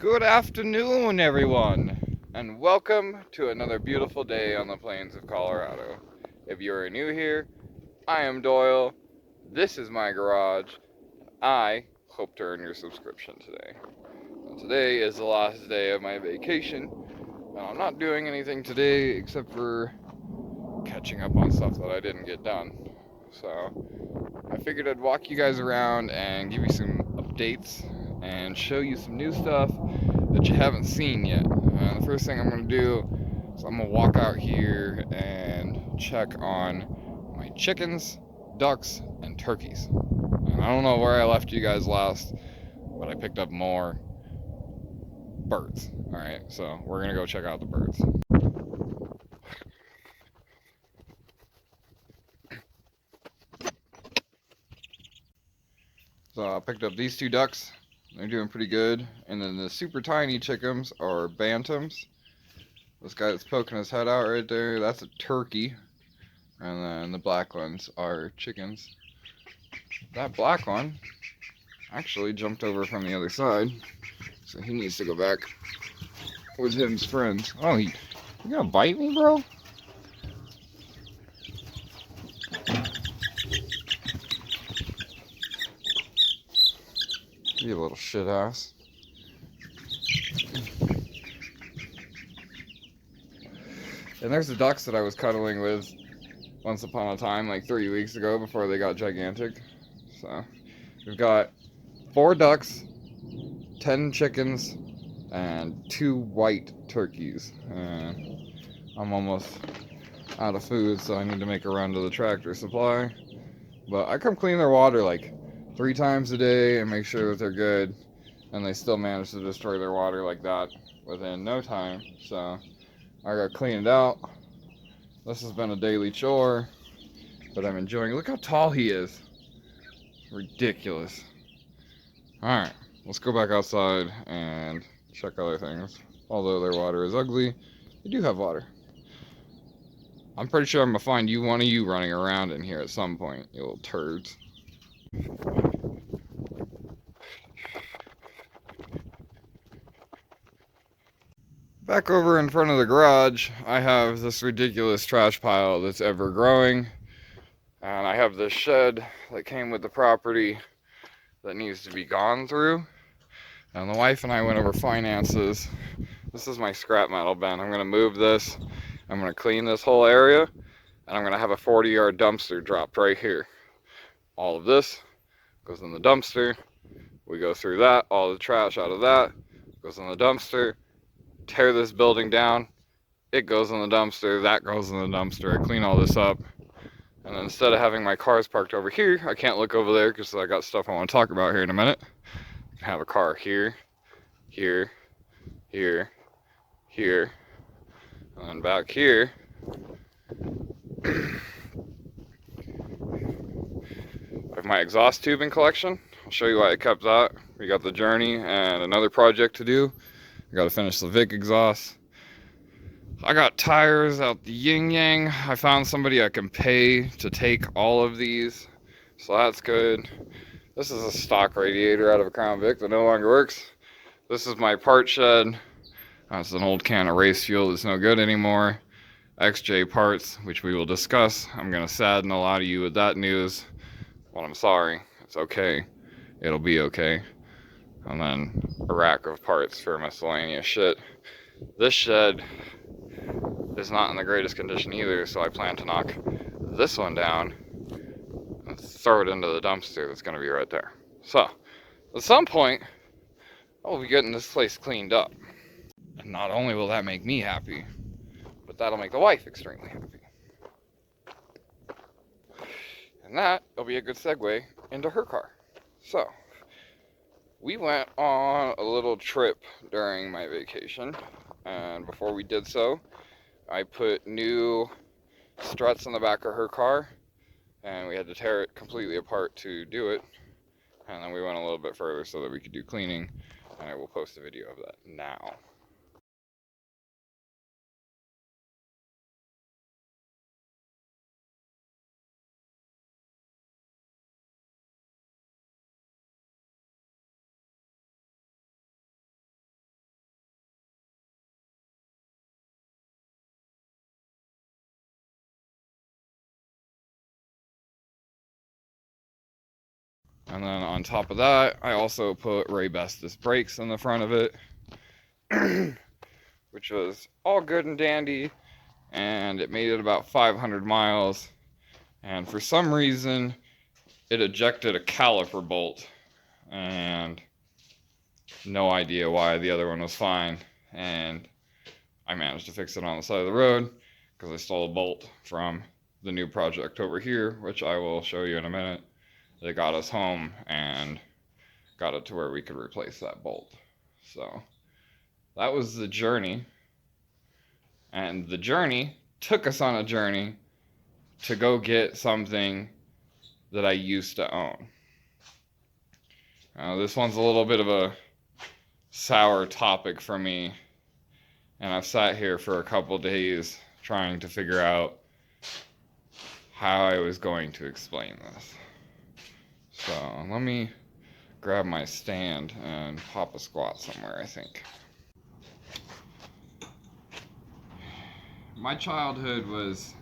Good afternoon, everyone, and welcome to another beautiful day on the plains of Colorado. If you are new here, I am Doyle. This is my garage. I hope to earn your subscription today. And today is the last day of my vacation. Now, I'm not doing anything today except for catching up on stuff that I didn't get done. So, I figured I'd walk you guys around and give you some updates and show you some new stuff that you haven't seen yet. The first thing I'm going to do is I'm going to walk out here and check on my chickens, ducks, and turkeys. And I don't know where I left you guys last, but I picked up more birds. Alright, so we're going to go check out the birds. So I picked up these two ducks. They're doing pretty good. And then the super tiny chickens are bantams. This guy that's poking his head out right there, that's a turkey. And then the black ones are chickens. That black one actually jumped over from the other side. So he needs to go back with his friends. Oh, you gonna bite me, bro? You little shit ass. And there's the ducks that I was cuddling with once upon a time, like 3 weeks ago before they got gigantic. So we've got 4 ducks, 10 chickens, and 2 white turkeys. And I'm almost out of food, so I need to make a run to the Tractor Supply. But I come clean their water like 3 times a day and make sure that they're good, and they still manage to destroy their water like that within no time. So I got cleaned out. This has been a daily chore, but I'm enjoying it. Look how tall he is. Ridiculous. Alright, let's go back outside and check other things. Although their water is ugly, they do have water. I'm pretty sure I'm gonna find one of you running around in here at some point, you little turds. Back over in front of the garage, I have this ridiculous trash pile that's ever growing. And I have this shed that came with the property that needs to be gone through. And the wife and I went over finances. This is my scrap metal bin. I'm gonna move this. I'm gonna clean this whole area. And I'm gonna have a 40-yard dumpster dropped right here. All of this goes in the dumpster. We go through that, all the trash out of that goes in the dumpster. Tear this building down, it goes in the dumpster, that goes in the dumpster. I clean all this up, and then instead of having my cars parked over here, I can't look over there because I got stuff I want to talk about here in a minute. I can have a car here, here, here, here, and then back here. I have my exhaust tubing collection. I'll show you why I kept that. We got the Journey and another project to do. I gotta finish the Vic exhaust. I got tires out the yin yang. I found somebody I can pay to take all of these, so that's good. This is a stock radiator out of a Crown Vic that no longer works. This is my part shed. That's an old can of race fuel that's no good anymore. XJ parts, which we will discuss. I'm gonna sadden a lot of you with that news. Well, I'm sorry. It's okay. It'll be okay. And then a rack of parts for miscellaneous shit. This shed is not in the greatest condition either, so I plan to knock this one down and throw it into the dumpster that's going to be right there. So, at some point, I will be getting this place cleaned up. And not only will that make me happy, but that'll make the wife extremely happy. And that will be a good segue into her car. So, we went on a little trip during my vacation, and before we did so, I put new struts in the back of her car, and we had to tear it completely apart to do it. And then we went a little bit further so that we could do cleaning, and I will post a video of that now. And then on top of that, I also put Raybestos brakes in the front of it, which was all good and dandy, and it made it about 500 miles. And for some reason, it ejected a caliper bolt, and no idea why. The other one was fine, and I managed to fix it on the side of the road because I stole a bolt from the new project over here, which I will show you in a minute. They got us home and got it to where we could replace that bolt. So that was the journey, and the journey took us on a journey to go get something that I used to own. This one's a little bit of a sour topic for me, and I've sat here for a couple days trying to figure out how I was going to explain this. So let me grab my stand and pop a squat somewhere, I think. My childhood was,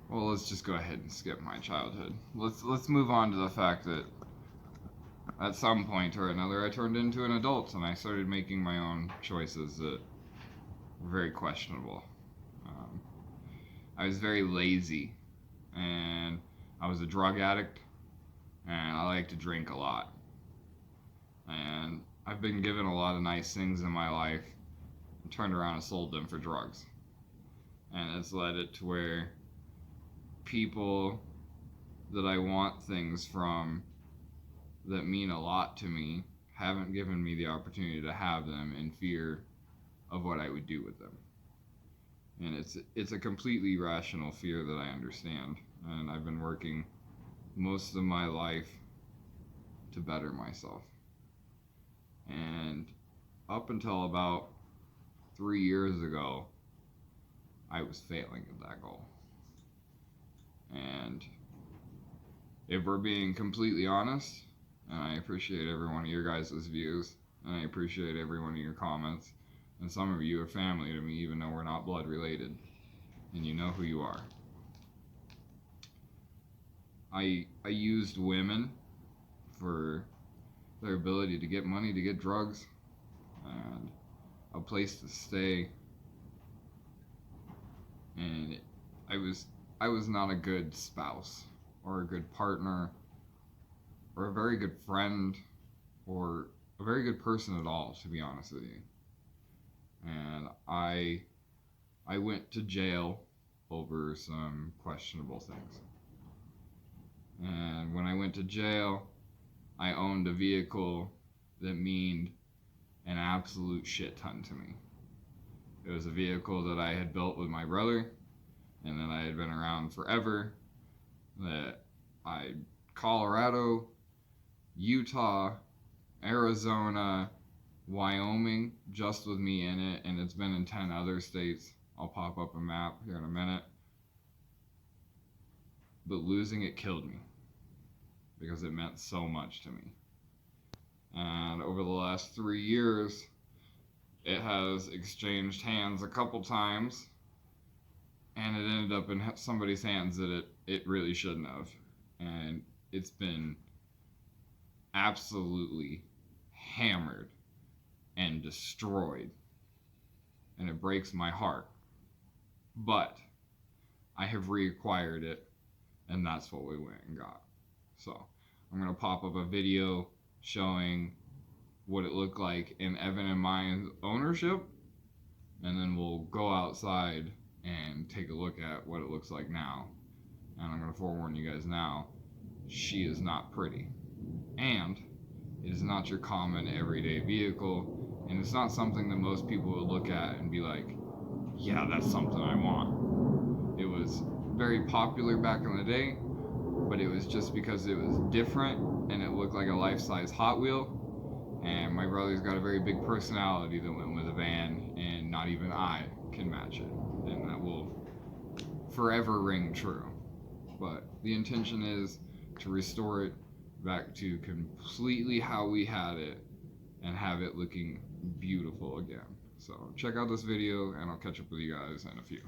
well, let's just go ahead and skip my childhood. Let's move on to the fact that at some point or another I turned into an adult and I started making my own choices that were very questionable. I was very lazy, and I was a drug addict, and I like to drink a lot. And I've been given a lot of nice things in my life and turned around and sold them for drugs. And it's led it to where people that I want things from that mean a lot to me haven't given me the opportunity to have them in fear of what I would do with them. And it's a completely rational fear that I understand, and I've been working most of my life to better myself. And up until about 3 years ago, I was failing at that goal. And if we're being completely honest, and I appreciate every one of your guys' views, and I appreciate every one of your comments, and some of you are family to me, even though we're not blood related, and you know who you are. I used women for their ability to get money, to get drugs, and a place to stay. And I was not a good spouse, or a good partner, or a very good friend, or a very good person at all, to be honest with you. And I went to jail over some questionable things. And when I went to jail, I owned a vehicle that meant an absolute shit ton to me. It was a vehicle that I had built with my brother, and that I had been around forever, that Colorado, Utah, Arizona, Wyoming, just with me in it, and it's been in 10 other states. I'll pop up a map here in a minute. But losing it killed me, because it meant so much to me. And over the last 3 years, it has exchanged hands a couple times, and it ended up in somebody's hands that it really shouldn't have. And it's been absolutely hammered and destroyed, and it breaks my heart. But I have reacquired it, and that's what we went and got. So I'm going to pop up a video showing what it looked like in Evan and my ownership, and then we'll go outside and take a look at what it looks like now. And I'm going to forewarn you guys now, she is not pretty. And it is not your common everyday vehicle, and it's not something that most people would look at and be like, yeah, that's something I want. It was very popular back in the day, but it was just because it was different and it looked like a life-size Hot Wheel. And my brother's got a very big personality that went with a van, and not even I can match it. And that will forever ring true. But the intention is to restore it back to completely how we had it and have it looking beautiful again. So check out this video, and I'll catch up with you guys in a few.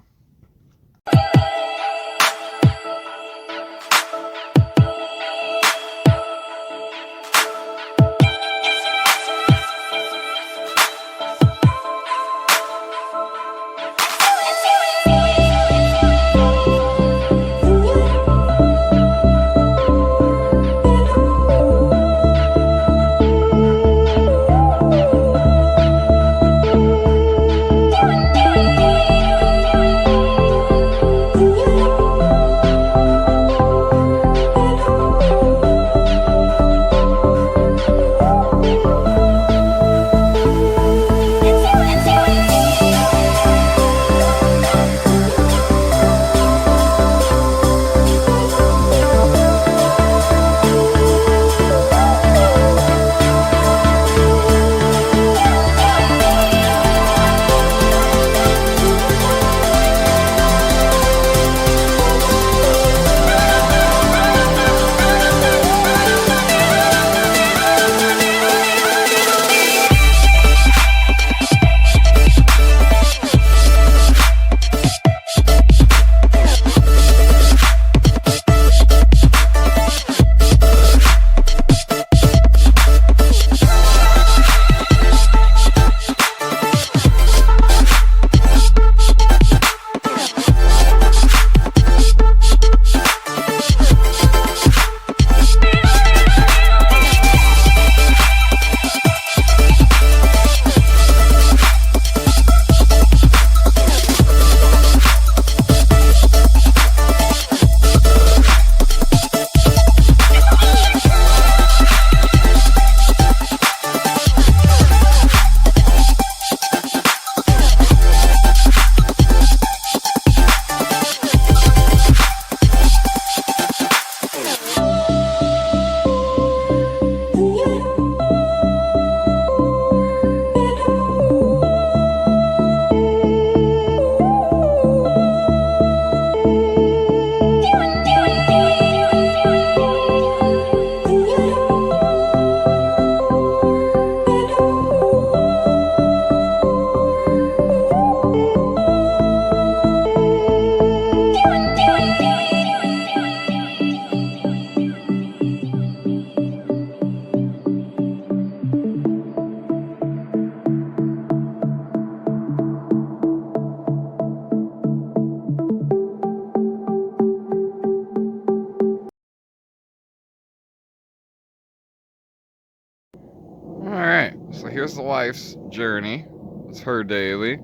So here's the wife's journey. It's her daily.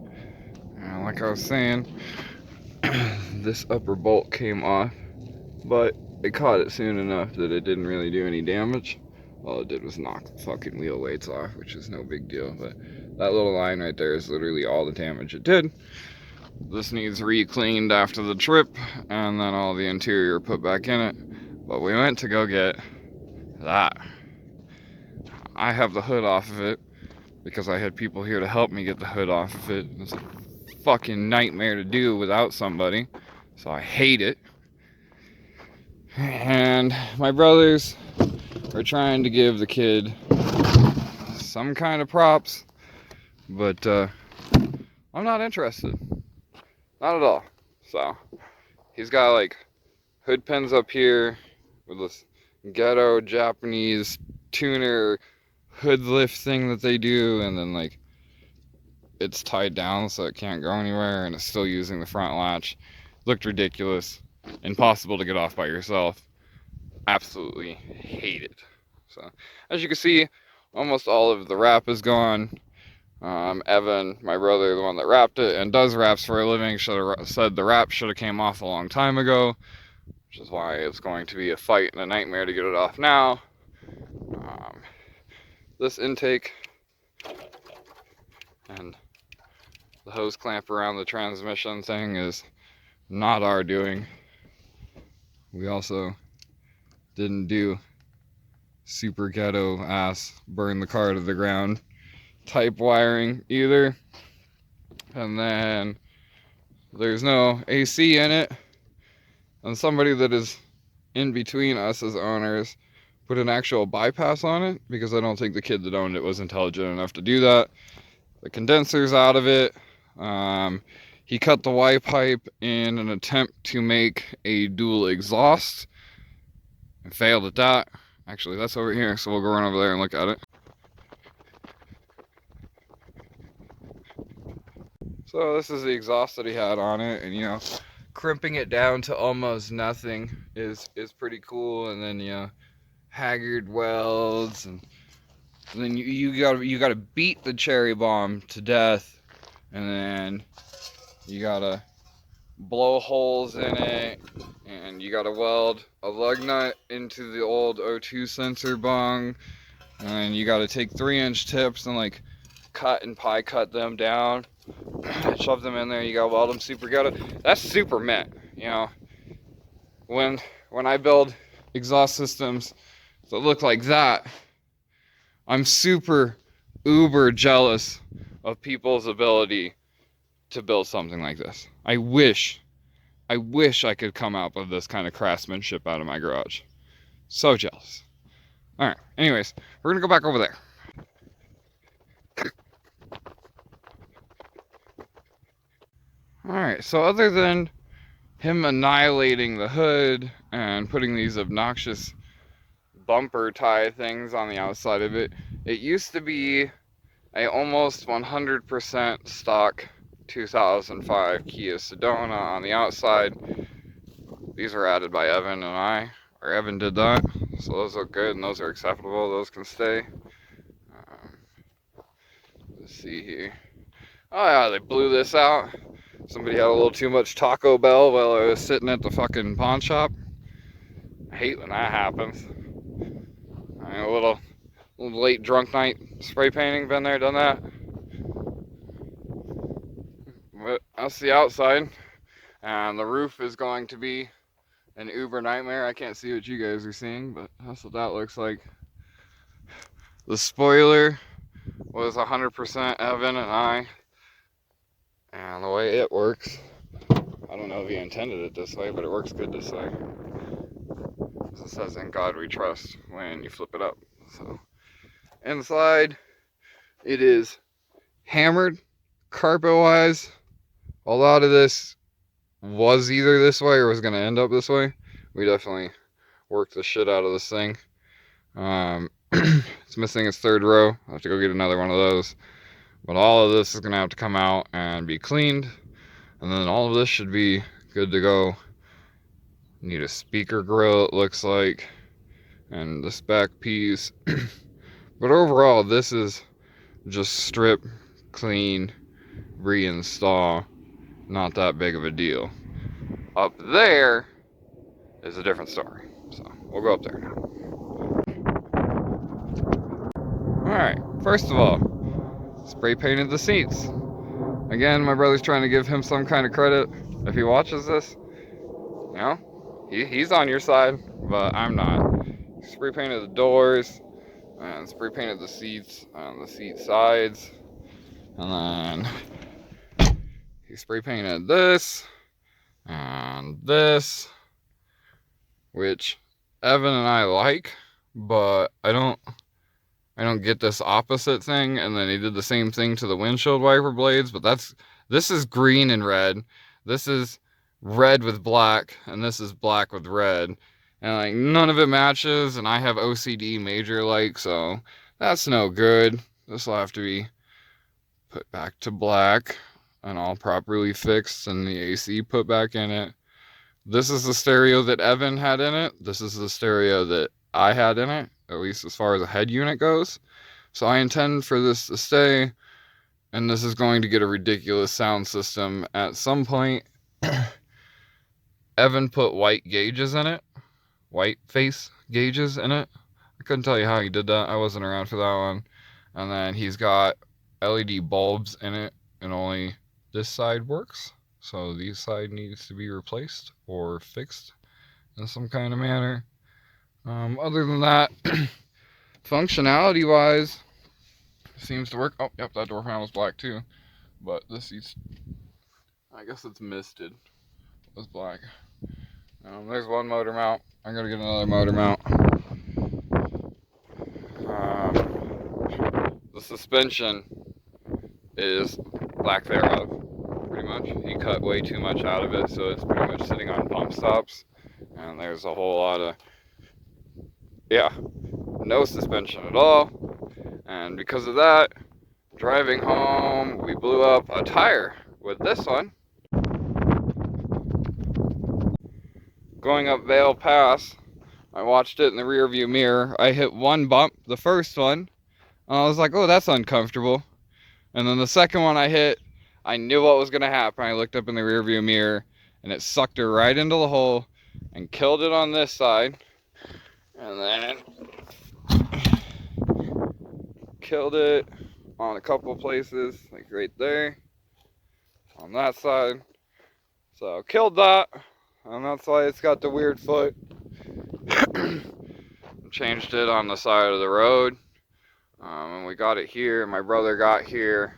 And like I was saying, this upper bolt came off, but it caught it soon enough that it didn't really do any damage. All it did was knock the fucking wheel weights off, which is no big deal. But that little line right there is literally all the damage it did. This needs re-cleaned after the trip, and then all the interior put back in it. But we went to go get that. I have the hood off of it because I had people here to help me get the hood off of it. It's a fucking nightmare to do without somebody, so I hate it. And my brothers are trying to give the kid some kind of props, but I'm not interested. Not at all. So he's got like hood pins up here with this ghetto Japanese tuner hood lift thing that they do, and then like it's tied down so it can't go anywhere, and it's still using the front latch. Looked ridiculous. Impossible to get off by yourself. Absolutely hate it. So as you can see, almost all of the wrap is gone. Evan, my brother, the one that wrapped it and does wraps for a living, should have said the wrap should have came off a long time ago, which is why it's going to be a fight and a nightmare to get it off now. This intake and the hose clamp around the transmission thing is not our doing. We also didn't do super ghetto ass burn the car to the ground type wiring either. And then there's no AC in it, and somebody that is in between us as owners put an actual bypass on it because I don't think the kid that owned it was intelligent enough to do that. The condenser's out of it. He cut the Y pipe in an attempt to make a dual exhaust and failed at that. Actually, that's over here, so we'll go run over there and look at it. So this is the exhaust that he had on it, and you know, crimping it down to almost nothing is pretty cool. And then you know, haggard welds, and then you gotta beat the cherry bomb to death, and then you gotta blow holes in it, and you gotta weld a lug nut into the old O2 sensor bung, and then you gotta take 3-inch tips and like cut and pie cut them down, shove them in there. You gotta weld them super ghetto. That's super mint, you know. When I build exhaust systems that look like that, I'm super uber jealous of people's ability to build something like this. I wish I could come out with this kind of craftsmanship out of my garage. So jealous. Alright, anyways, we're gonna go back over there. Alright, so other than him annihilating the hood and putting these obnoxious bumper tie things on the outside of it, it used to be a almost 100% stock 2005 Kia Sedona on the outside. These were added by Evan and I, or Evan did that, so those look good and those are acceptable. Those can stay. Let's see here. Oh yeah, they blew this out. Somebody had a little too much Taco Bell while I was sitting at the fucking pawn shop. I hate when that happens. I mean, a little late drunk night spray painting, been there, done that. But that's the outside, and the roof is going to be an uber nightmare. I can't see what you guys are seeing, but that's what that looks like. The spoiler was 100% Evan and I, and the way it works, I don't know if he intended it this way, but it works good this way. It says "In God We Trust" when you flip it up. So inside, it is hammered carpet wise. A lot of this was either this way or was going to end up this way. We definitely worked the shit out of this thing. It's missing its third row. I'll have to go get another one of those. But all of this is going to have to come out and be cleaned. And then all of this should be good to go. Need a speaker grill, it looks like. And this back piece. But overall, this is just strip, clean, reinstall. Not that big of a deal. Up there is a different story. So we'll go up there now. Alright, first of all, spray painted the seats. Again, my brother's trying to give him some kind of credit. If he watches this, you know, he's on your side, but I'm not. Spray painted the doors, and spray painted the seats on the seat sides. And then he spray painted this, and this, which Evan and I like, but I don't get this opposite thing. And then he did the same thing to the windshield wiper blades, but this is green and red. This is red with black, and this is black with red. And like none of it matches, and I have OCD major like, so that's no good. This will have to be put back to black and all properly fixed, and the AC put back in it. This is the stereo that Evan had in it. This is the stereo that I had in it, at least as far as the head unit goes. So I intend for this to stay, and this is going to get a ridiculous sound system at some point. Evan put white gauges in it, white face gauges in it. I couldn't tell you how he did that. I wasn't around for that one. And then he's got LED bulbs in it, and only this side works. So this side needs to be replaced or fixed in some kind of manner. Other than that, functionality wise, seems to work. Oh, yep, that door panel's black too. But this seat's, I guess it's misted. It's black. There's one motor mount. I'm gonna get another motor mount. The suspension is lack thereof, pretty much. He cut way too much out of it, so it's pretty much sitting on pump stops. And there's a whole lot of, no suspension at all. And because of that, driving home, we blew up a tire with this one. Going up Vale Pass, I watched it in the rear view mirror. I hit one bump, the first one, and I was like, oh, that's uncomfortable. And then the second one I hit, I knew what was going to happen. I looked up in the rear view mirror, and it sucked her right into the hole and killed it on this side. And then killed it on a couple places, like right there, on that side. So killed that, and that's why it's got the weird foot. Changed it on the side of the road, and we got it here. My brother got here.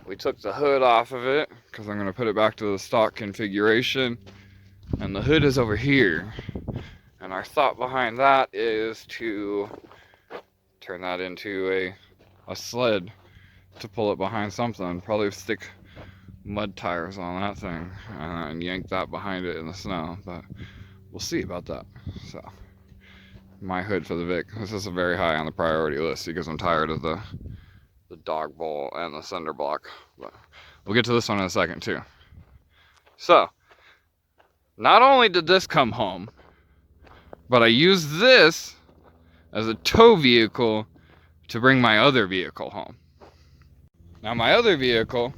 We took the hood off of it because I'm going to put it back to the stock configuration, and the hood is over here. And our thought behind that is to turn that into a sled to pull it behind something. Probably stick mud tires on that thing and yank that behind it in the snow, but we'll see about that. So my hood for the Vic. This is very high on the priority list because I'm tired of the dog bowl and the cinder block, but we'll get to this one in a second too. So not only did this come home, but I used this as a tow vehicle to bring my other vehicle home. Now my other vehicle,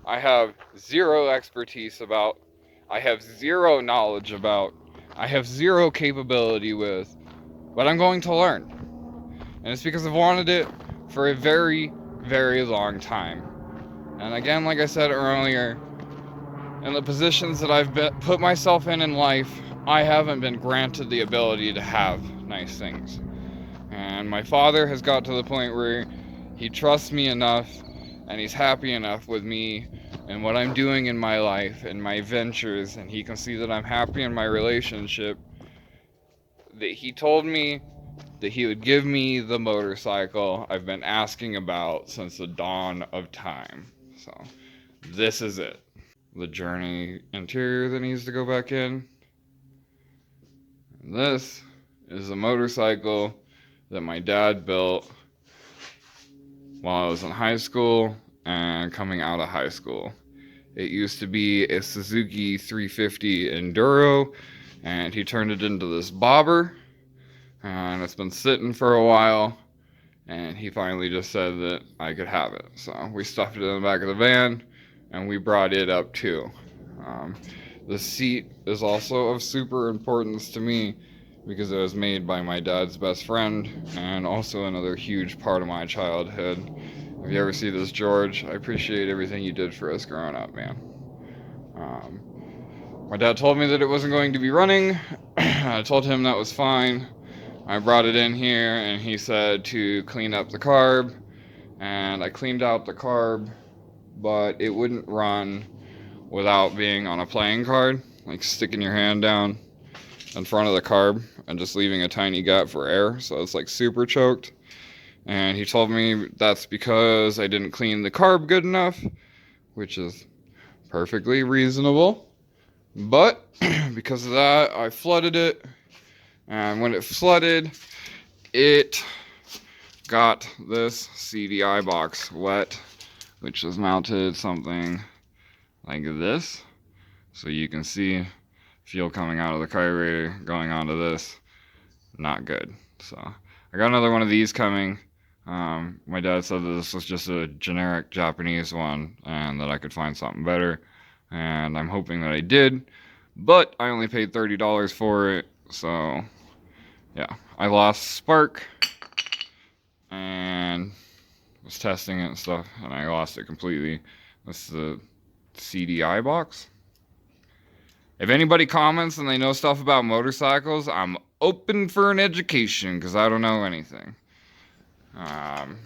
I have zero expertise about, I have zero knowledge about, I have zero capability with, but I'm going to learn. And it's because I've wanted it for a very, very long time. And again, like I said earlier, in the positions that I've put myself in life, I haven't been granted the ability to have nice things. And my father has got to the point where he trusts me enough and he's happy enough with me and what I'm doing in my life and my ventures, and he can see that I'm happy in my relationship, that he told me that he would give me the motorcycle I've been asking about since the dawn of time. So this is it. The Journey interior that needs to go back in. And this is a motorcycle that my dad built while I was in high school and coming out of high school. It used to be a Suzuki 350 Enduro, and he turned it into this bobber, and it's been sitting for a while, and he finally just said that I could have it. So we stuffed it in the back of the van, and we brought it up too. Um, the seat is also of super importance to me because it was made by my dad's best friend and also another huge part of my childhood. If you ever see this, George, I appreciate everything you did for us growing up, man. Um, my dad told me that it wasn't going to be running. I told him that was fine. I brought it in here and he said to clean up the carb, and I cleaned out the carb, but it wouldn't run without being on a playing card, like sticking your hand down in front of the carb and just leaving a tiny gap for air, so it's like super choked. And he told me that's because I didn't clean the carb good enough, which is perfectly reasonable. But because of that, I flooded it, and when it flooded, it got this CDI box wet, which is mounted something like this. So you can see fuel coming out of the carburetor going onto this. Not good. So I got another one of these coming. My dad said that this was just a generic Japanese one and that I could find something better. And I'm hoping that I did. But I only paid $30 for it. So yeah, I lost spark and was testing it and stuff, and I lost it completely. This is the CDI box. If anybody comments and they know stuff about motorcycles, I'm open for an education because I don't know anything. And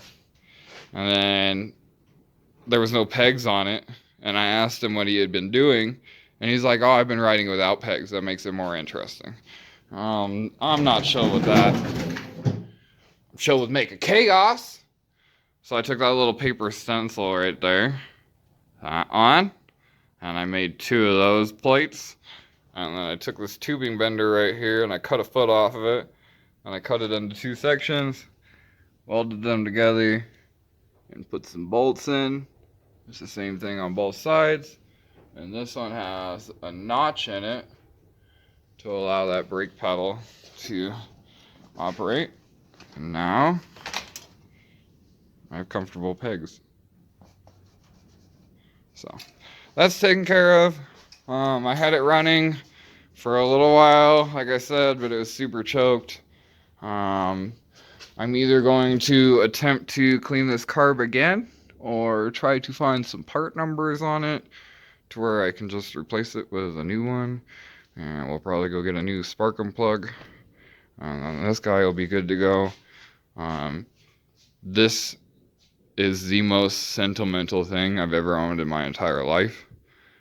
then there was no pegs on it, and I asked him what he had been doing, and he's like, "Oh, I've been riding without pegs. That makes it more interesting." I'm not chill with that. I'm chill with making chaos. So I took that little paper stencil right there, on, and I made 2 of those plates. And then I took this tubing bender right here and I cut a foot off of it, and I cut it into 2 sections, welded them together, and put some bolts in. It's the same thing on both sides. And this one has a notch in it to allow that brake pedal to operate. And now I have comfortable pegs. So that's taken care of. I had it running for a little while, like I said, but it was super choked. I'm either going to attempt to clean this carb again or try to find some part numbers on it to where I can just replace it with a new one. And we'll probably go get a new spark plug. And this guy will be good to go. This is the most sentimental thing I've ever owned in my entire life,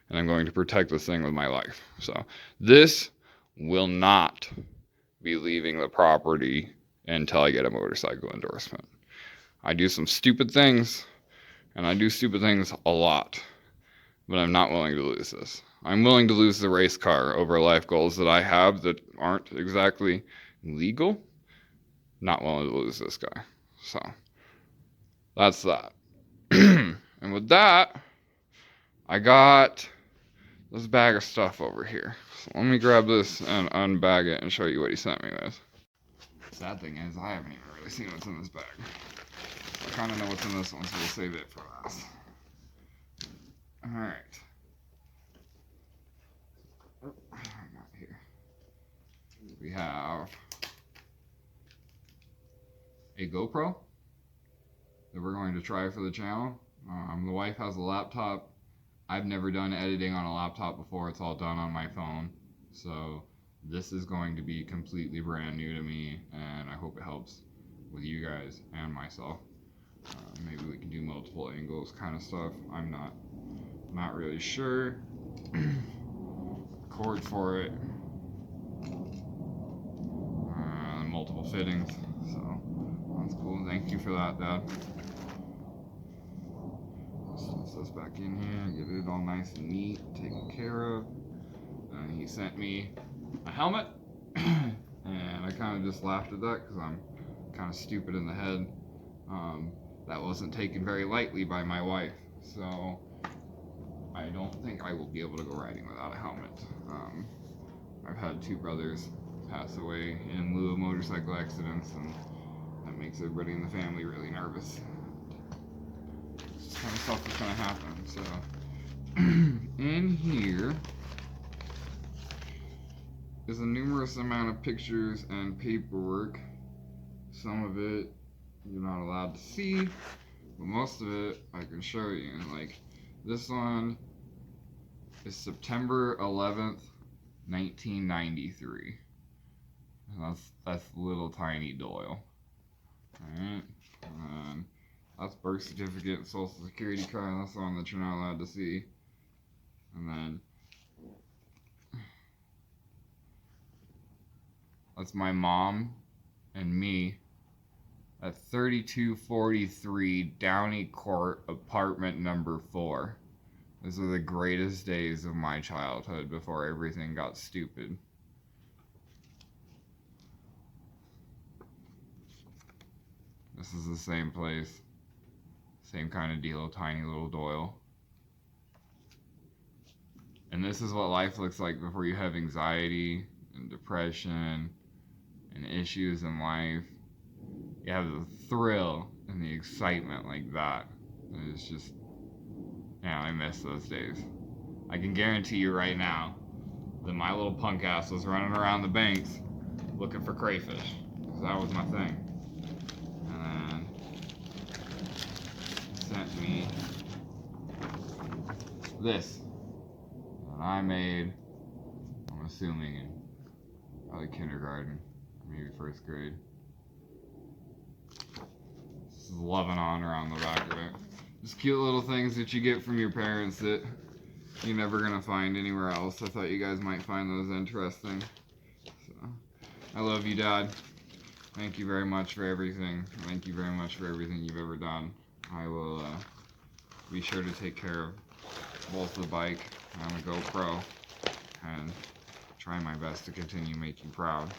and I'm going to protect this thing with my life. So this will not be leaving the property until I get a motorcycle endorsement. I do some stupid things, and I do stupid things a lot, but I'm not willing to lose this. I'm willing to lose the race car over life goals that I have that aren't exactly legal. Not willing to lose this guy. So that's that. And with that, I got this bag of stuff over here. So let me grab this and unbag it and show you what he sent me with. Sad thing is, I haven't even really seen what's in this bag. I kind of know what's in this one, so we'll save it for last. Alright. Oh, not here. We have a GoPro that we're going to try for the channel. The wife has a laptop. I've never done editing on a laptop before. It's all done on my phone. So this is going to be completely brand new to me, and I hope it helps with you guys and myself. Maybe we can do multiple angles kind of stuff. I'm not really sure. Cord for it. Multiple fittings. So that's cool. Thank you for that, Dad. Let's this back in here, get it all nice and neat, taken care of. And he sent me a helmet, and I kind of just laughed at that because I'm kind of stupid in the head. That wasn't taken very lightly by my wife, so I don't think I will be able to go riding without a helmet. I've had 2 brothers pass away in lieu of motorcycle accidents, and that makes everybody in the family really nervous. This kind of stuff is going to happen. So, in here is a numerous amount of pictures and paperwork. Some of it you're not allowed to see, but most of it I can show you. Like this one is September 11th, 1993. And that's little tiny Doyle. Alright, and that's birth certificate and social security card. That's the one that you're not allowed to see. And then that's my mom and me at 3243 Downey Court, apartment number 4. Those are the greatest days of my childhood before everything got stupid. This is the same place. Same kind of deal, tiny little Doyle. And this is what life looks like before you have anxiety and depression and issues in life. You have the thrill and the excitement like that. And it's just, yeah, I miss those days. I can guarantee you right now that my little punk ass was running around the banks looking for crayfish. Because that was my thing. And then sent me this that I made, I'm assuming in probably kindergarten, maybe first grade. This is Lebanon around the back of it. Just cute little things that you get from your parents that you're never gonna find anywhere else. I thought you guys might find those interesting. So, I love you, Dad. Thank you very much for everything. Thank you very much for everything you've ever done. I will be sure to take care of both the bike and the GoPro and try my best to continue making you proud.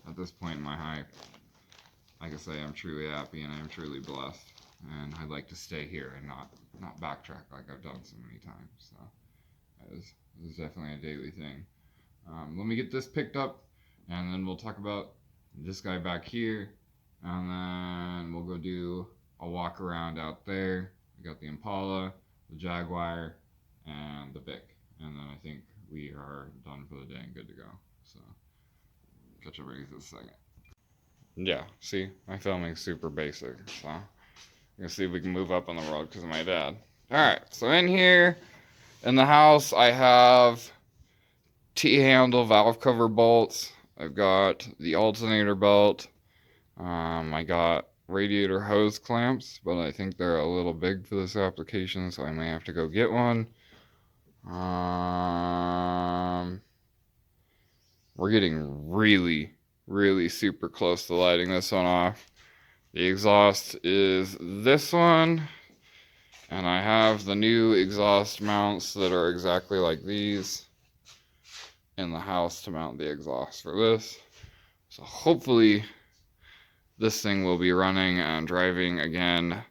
At this point in my hike, like I say, I'm truly happy and I'm truly blessed. And I'd like to stay here and not backtrack like I've done so many times. So this is definitely a daily thing. Let me get this picked up, and then we'll talk about this guy back here, and then we'll go do a walk around out there. We got the Impala, the Jaguar, and the Vic, and then I think we are done for the day and good to go. So catch everybody in a second. Yeah, see, my filming's super basic, so I'm gonna see if we can move up on the road because of my dad. Alright, so in here in the house I have T-handle valve cover bolts. I've got the alternator belt. I got radiator hose clamps, but I think they're a little big for this application, so I may have to go get one. We're getting really super close to lighting this one off. The exhaust is this one, and I have the new exhaust mounts that are exactly like these in the house to mount the exhaust for this. So hopefully this thing will be running and driving again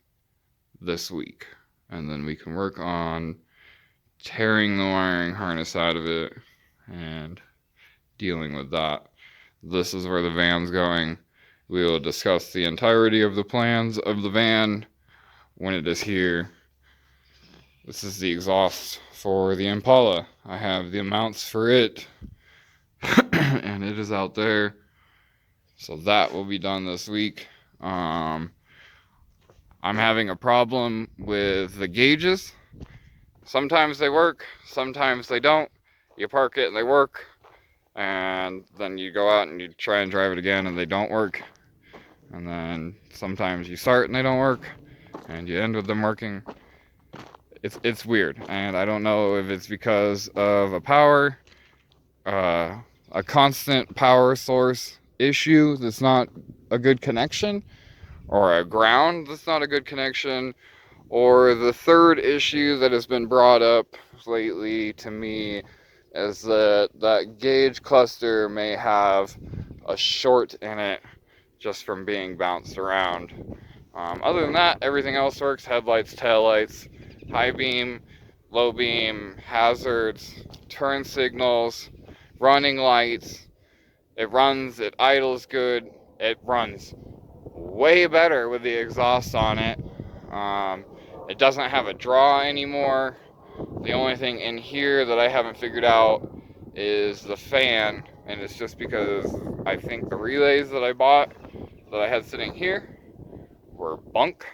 this week, and then we can work on tearing the wiring harness out of it and dealing with that. This is where the van's going. We will discuss the entirety of the plans of the van when it is here. This is the exhaust for the Impala. I have the mounts for it, and it is out there. So that will be done this week. I'm having a problem with the gauges. Sometimes they work, sometimes they don't. You park it and they work, and then you go out and you try and drive it again and they don't work. And then sometimes you start and they don't work, and you end with them working. It's weird, and I don't know if it's because of a constant power source issue that's not a good connection, or a ground that's not a good connection, or the third issue that has been brought up lately to me is that gauge cluster may have a short in it just from being bounced around. Other than that, everything else works. Headlights, taillights, high beam, low beam, hazards, turn signals, running lights. It runs, it idles good. it runs way better with the exhaust on it. It doesn't have a draw anymore. The only thing in here that I haven't figured out is the fan, and it's just because I think the relays that I bought that I had sitting here were bunk.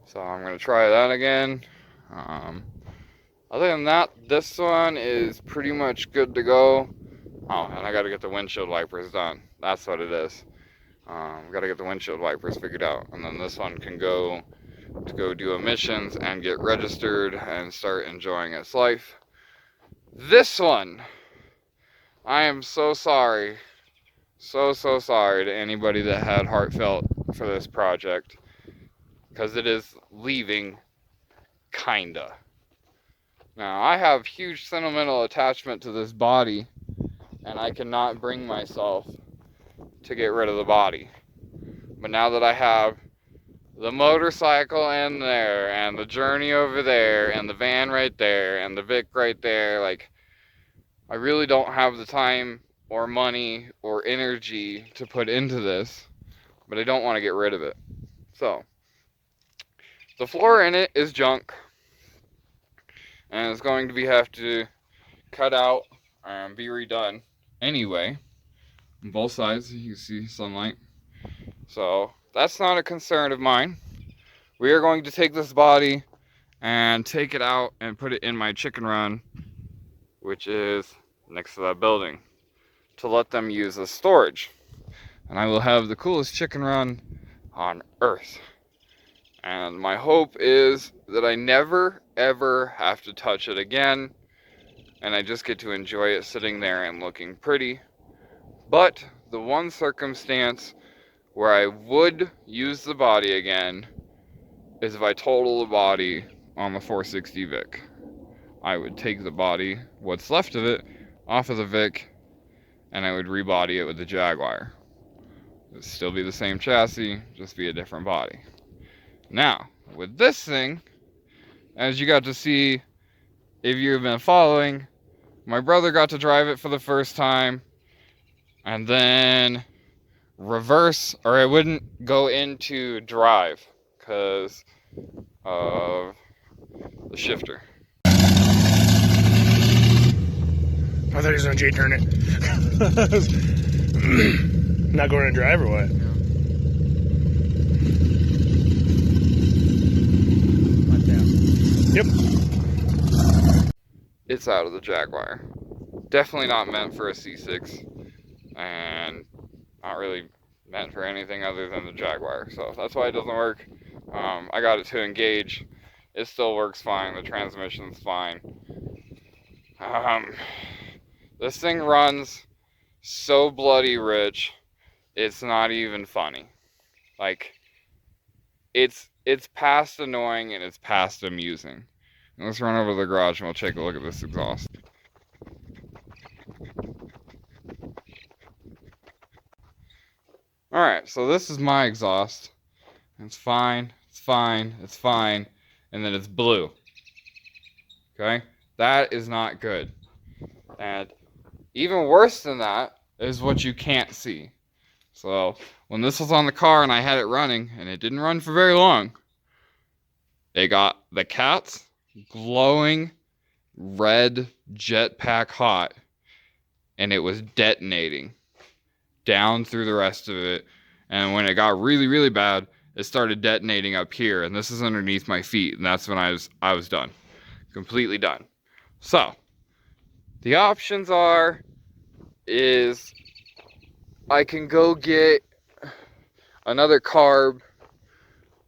So I'm going to try that again. Other than that, this one is pretty much good to go. Oh, and I got to get the windshield wipers done. That's what it is. Got to get the windshield wipers figured out, and then this one can go do emissions and get registered and start enjoying its life. This one, I am so sorry, so sorry to anybody that had heartfelt for this project, because it is leaving, kinda. Now, I have huge sentimental attachment to this body, and I cannot bring myself to get rid of the body. But now that I have the motorcycle in there, and the Journey over there, and the van right there, and the Vic right there, like, I really don't have the time or money or energy to put into this, but I don't want to get rid of it. So, the floor in it is junk, and it's going to have to cut out and be redone anyway. On both sides, you can see sunlight. So, that's not a concern of mine. We are going to take this body and take it out and put it in my chicken run, which is next to that building, to let them use as storage. And I will have the coolest chicken run on earth. And my hope is that I never ever have to touch it again, and I just get to enjoy it sitting there and looking pretty. But the one circumstance where I would use the body again is if I total the body on the 460 Vic. I would take the body, what's left of it, off of the Vic, and I would rebody it with the Jaguar. It would still be the same chassis, just be a different body. Now, with this thing, as you got to see if you've been following, my brother got to drive it for the first time, and then reverse, or I wouldn't go into drive because of the shifter. I thought he was gonna J-turn it. Not going to drive or what? Yep. It's out of the Jaguar. Definitely not meant for a C6, and not really meant for anything other than the Jaguar. So that's why it doesn't work. I got it to engage. It still works fine. The transmission's fine. This thing runs so bloody rich, it's not even funny. Like, it's past annoying and it's past amusing. Let's run over to the garage and we'll take a look at this exhaust. Alright, so this is my exhaust. It's fine, it's fine, it's fine, and then it's blue. Okay? That is not good. And even worse than that is what you can't see. So, when this was on the car and I had it running, and it didn't run for very long, it got the cats glowing red jetpack hot, and it was detonating down through the rest of it. And when it got really, really bad, it started detonating up here, and this is underneath my feet, and that's when I was done. Completely done. So, the options is I can go get another carb.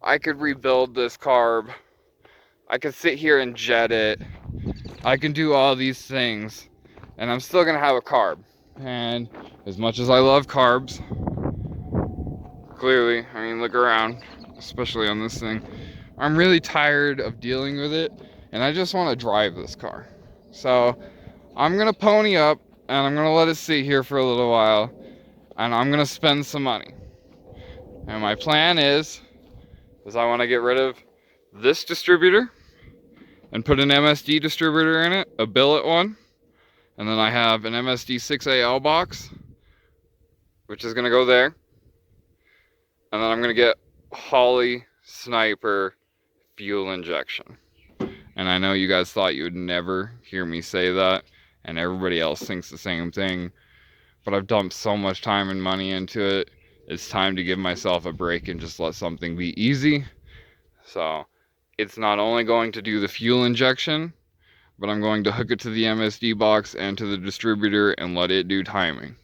I could rebuild this carb. I could sit here and jet it. I can do all these things, and I'm still gonna have a carb. And as much as I love carbs, clearly, I mean, look around, especially on this thing, I'm really tired of dealing with it, and I just want to drive this car. So I'm gonna pony up, and I'm gonna let it sit here for a little while, and I'm gonna spend some money. And my plan is I want to get rid of this distributor and put an MSD distributor in it, a billet one, and then I have an MSD 6AL box, which is gonna go there, And then I'm going to get Holley Sniper fuel injection. And I know you guys thought you would never hear me say that, and everybody else thinks the same thing, but I've dumped so much time and money into it. It's time to give myself a break and just let something be easy. So it's not only going to do the fuel injection, but I'm going to hook it to the MSD box and to the distributor and let it do timing.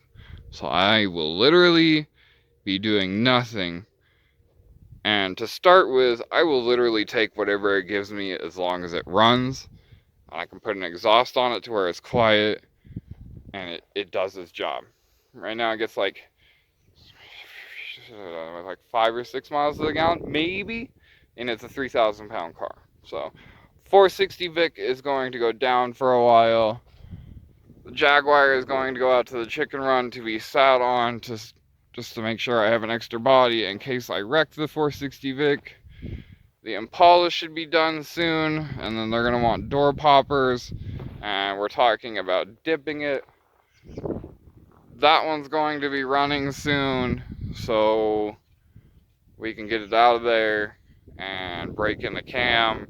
So I will literally be doing nothing. And to start with, I will literally take whatever it gives me as long as it runs. I can put an exhaust on it to where it's quiet, and it does its job. Right now it gets like 5 or 6 miles to the gallon, maybe, and it's a 3,000 pound car. So 460 Vic is going to go down for a while. The Jaguar is going to go out to the chicken run to be sat on just to make sure I have an extra body in case I wreck the 460 Vic. The Impala should be done soon, and then they're going to want door poppers, and we're talking about dipping it. That one's going to be running soon, so we can get it out of there and break in the cam,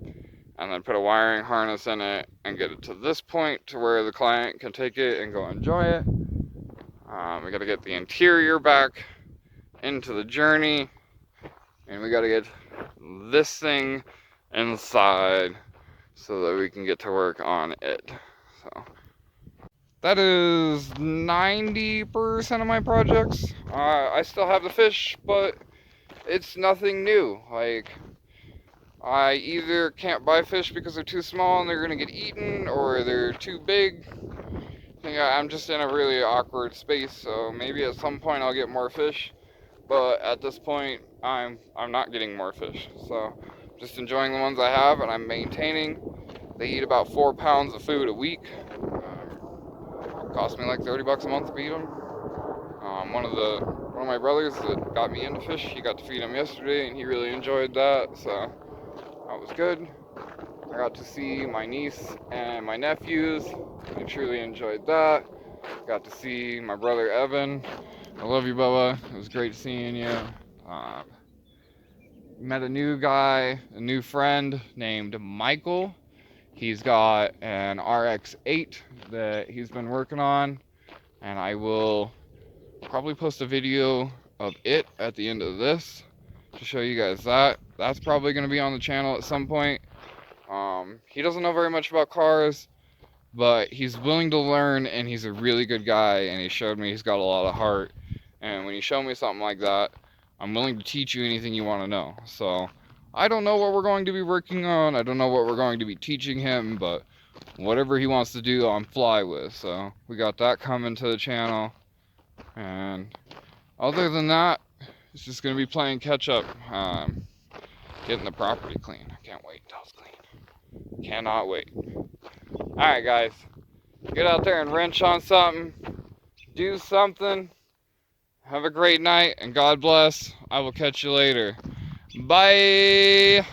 and then put a wiring harness in it and get it to this point to where the client can take it and go enjoy it. We got to get the interior back into the Journey, and we got to get this thing inside so that we can get to work on it. So that is 90% of my projects. I still have the fish, but it's nothing new. Like, I either can't buy fish because they're too small and they're gonna get eaten, or they're too big. I'm just in a really awkward space, so maybe at some point I'll get more fish, but at this point I'm not getting more fish. So just enjoying the ones I have, and I'm maintaining. They eat about 4 pounds of food a week. It cost me like $30 a month to feed them. One of my brothers that got me into fish, he got to feed them yesterday, and he really enjoyed that, so that was good. I got to see my niece and my nephews. I truly enjoyed that. Got to see my brother Evan. I love you, Bubba. It was great seeing you. Met a new guy, a new friend named Michael. He's got an RX-8 that he's been working on, and I will probably post a video of it at the end of this to show you guys that. That's probably going to be on the channel at some point. He doesn't know very much about cars, but he's willing to learn, and he's a really good guy, and he showed me he's got a lot of heart. And when you show me something like that, I'm willing to teach you anything you want to know. So I don't know what we're going to be working on. I don't know what we're going to be teaching him, but whatever he wants to do, I'm fly with. So we got that coming to the channel. And other than that, it's just going to be playing catch up, getting the property clean. I can't wait until it's clean. Cannot wait. Alright guys, get out there and wrench on something, do something, have a great night, and God bless. I will catch you later. Bye!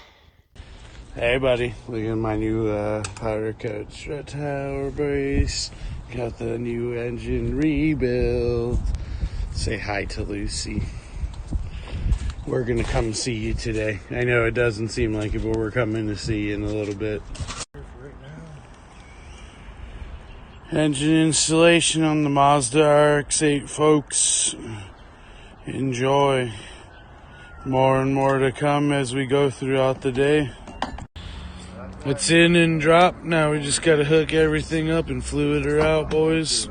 Hey buddy, look at my new powder coat strut tower brace. Got the new engine rebuild. Say hi to Lucy. We're gonna come see you today. I know it doesn't seem like it, but we're coming to see you in a little bit. Engine installation on the Mazda RX-8, folks. Enjoy. More and more to come as we go throughout the day. It's in and dropped. Now we just gotta hook everything up and fluid her out, boys.